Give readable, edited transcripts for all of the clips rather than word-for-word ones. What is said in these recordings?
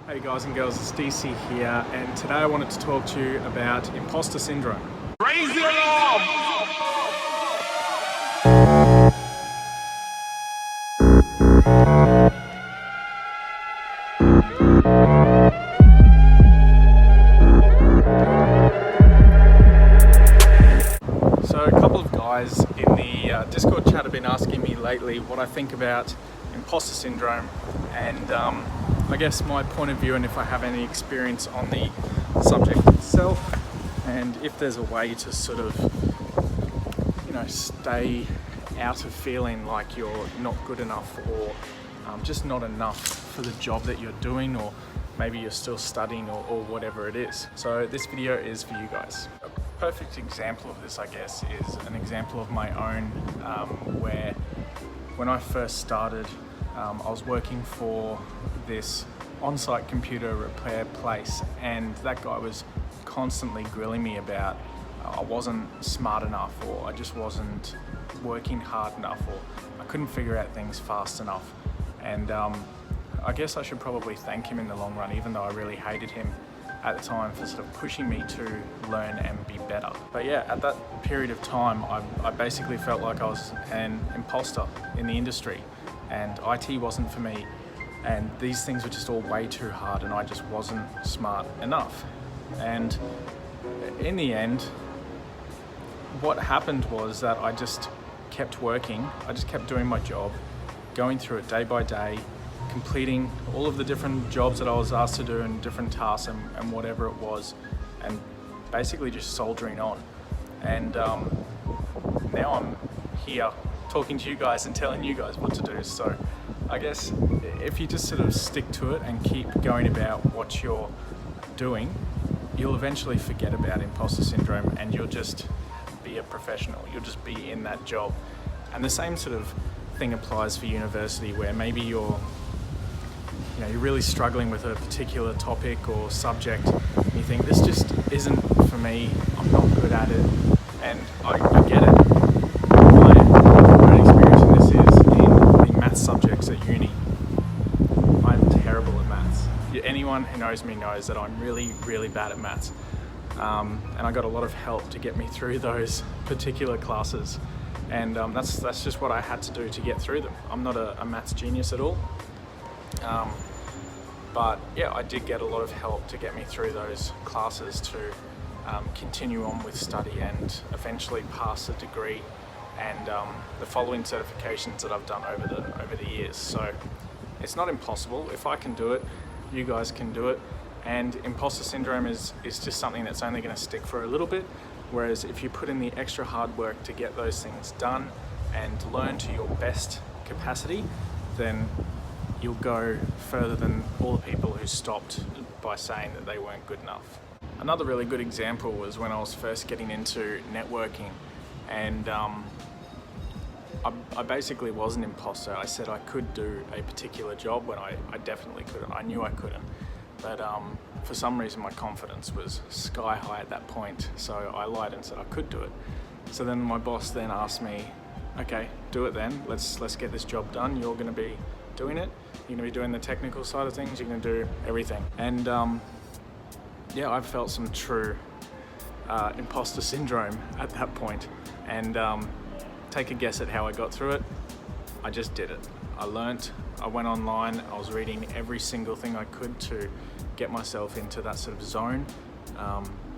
Hey guys and girls, it's DC here, and today I wanted to talk to you about imposter syndrome. Raise the alarm! So a couple of guys in the Discord chat have been asking me lately what I think about imposter syndrome and I guess my point of view and if I have any experience on the subject itself, and if there's a way to sort of, stay out of feeling like you're not good enough or just not enough for the job that you're doing, or maybe you're still studying or whatever it is. So this video is for you guys. A perfect example of this, I guess, is an example of my own where when I first started, I was working for this on-site computer repair place, and that guy was constantly grilling me about I wasn't smart enough, or I just wasn't working hard enough, or I couldn't figure out things fast enough. And I guess I should probably thank him in the long run, even though I really hated him at the time, for sort of pushing me to learn and be better. But yeah, at that period of time, I basically felt like I was an imposter in the industry, and IT wasn't for me, and these things were just all way too hard, and I just wasn't smart enough. And in the end, what happened was that I just kept working, I just kept doing my job, going through it day by day, completing all of the different jobs that I was asked to do and different tasks and whatever it was, and basically just soldiering on. And now I'm here talking to you guys and telling you guys what to do. So I guess if you just sort of stick to it and keep going about what you're doing, you'll eventually forget about imposter syndrome and you'll just be a professional. You'll just be in that job. And the same sort of thing applies for university, where maybe you're really struggling with a particular topic or subject, and you think, this just isn't for me, I'm not good at it, and I get it. My experience in this is in the maths subjects at uni. I'm terrible at maths. Anyone who knows me knows that I'm really, really bad at maths. And I got a lot of help to get me through those particular classes. And that's just what I had to do to get through them. I'm not a maths genius at all. But yeah, I did get a lot of help to get me through those classes to continue on with study and eventually pass a degree and the following certifications that I've done over the years. So it's not impossible. If I can do it, you guys can do it. And imposter syndrome is just something that's only going to stick for a little bit. Whereas if you put in the extra hard work to get those things done and learn to your best capacity, then you'll go further than all the people who stopped by saying that they weren't good enough. Another really good example was when I was first getting into networking, and I basically was an imposter. I said I could do a particular job when I definitely couldn't. I knew I couldn't. But for some reason my confidence was sky high at that point, so I lied and said I could do it. So then my boss then asked me, okay, do it then, let's get this job done, you're going to be doing it, you're going to be doing the technical side of things, you're going to do everything. And yeah, I felt some true imposter syndrome at that point. And take a guess at how I got through it. I just did it. I learnt, I went online, I was reading every single thing I could to get myself into that sort of zone.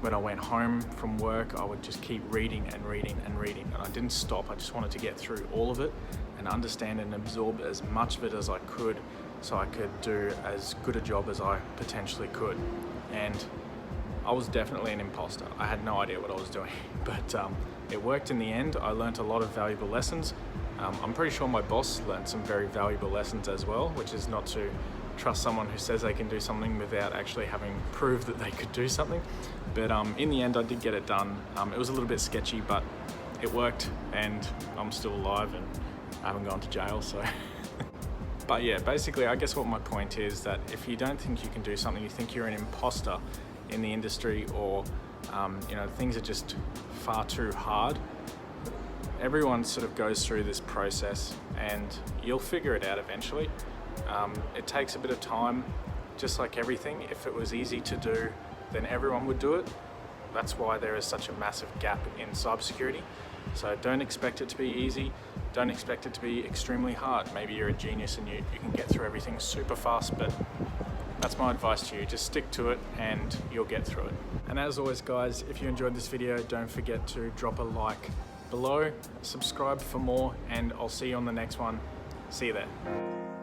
When I went home from work, I would just keep reading and reading and reading, and I didn't stop. I just wanted to get through all of it and understand and absorb as much of it as I could, so I could do as good a job as I potentially could. And I was definitely an imposter. I had no idea what I was doing, but it worked in the end. I learnt a lot of valuable lessons. I'm pretty sure my boss learned some very valuable lessons as well, which is not to trust someone who says they can do something without actually having proved that they could do something. But in the end, I did get it done. It was a little bit sketchy, but it worked, and I'm still alive and I haven't gone to jail, so. But yeah, basically, I guess what my point is that if you don't think you can do something, you think you're an imposter in the industry, or things are just far too hard, everyone sort of goes through this process and you'll figure it out eventually. It takes a bit of time, just like everything, if it was easy to do, then everyone would do it. That's why there is such a massive gap in cybersecurity. So don't expect it to be easy. Don't expect it to be extremely hard. Maybe you're a genius and you can get through everything super fast, but that's my advice to you. Just stick to it and you'll get through it. And as always, guys, if you enjoyed this video, don't forget to drop a like below, subscribe for more, and I'll see you on the next one. See you there.